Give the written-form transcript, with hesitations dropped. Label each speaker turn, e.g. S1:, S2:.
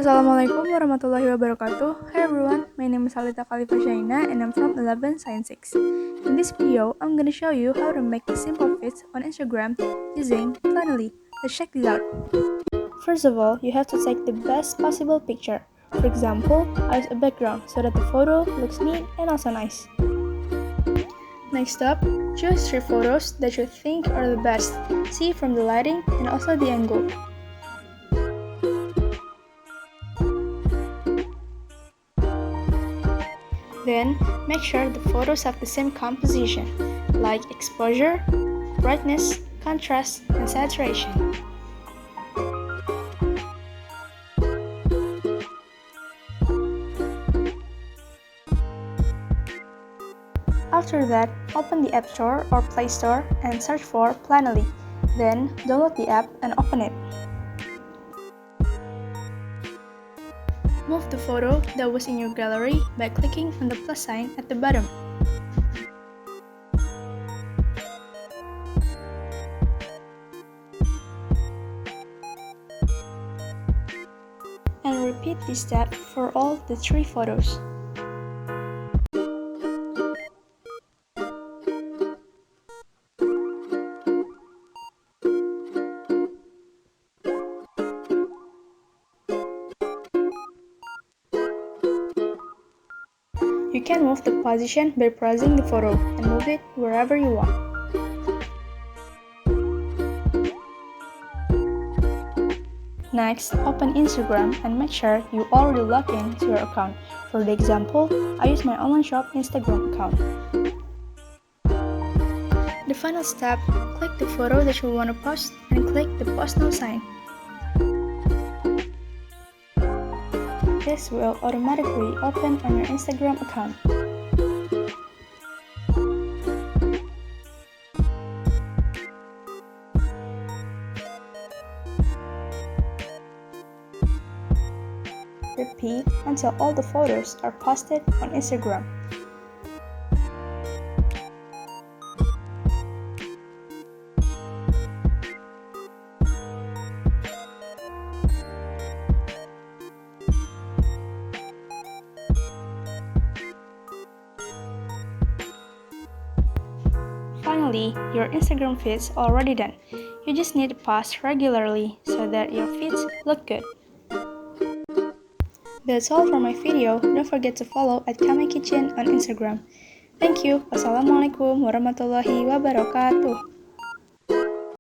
S1: Assalamualaikum warahmatullahi wabarakatuh. Hi everyone, my name is Talitha Kalifa Shaina and I'm from 11 Science 6. In this video, I'm gonna show you how to make the simple fits on Instagram using Planoly. Let's check this out. First of all, you have to take the best possible picture. For example, I use a background so that the photo looks neat and also nice. Next up, choose 3 photos that you think are the best. See from the lighting and also the angle. Then, make sure the photos have the same composition, like exposure, brightness, contrast, and saturation. After that, open the App Store or Play Store and search for Planoly. Then, download the app and open it. Move the photo that was in your gallery by clicking on the plus sign at the bottom. And repeat this step for all the 3 photos. You can move the position by pressing the photo and move it wherever you want. Next, open Instagram and make sure you already log in to your account. For the example, I use my online shop Instagram account. The final step, click the photo that you want to post and click the post now sign. This will automatically open on your Instagram account. Repeat until all the photos are posted on Instagram. Finally, your Instagram feeds are already done. You just need to post regularly so that your feeds look good. That's all for my video. Don't forget to follow at Kami Kitchen on Instagram. Thank you. Wassalamualaikum warahmatullahi wabarakatuh.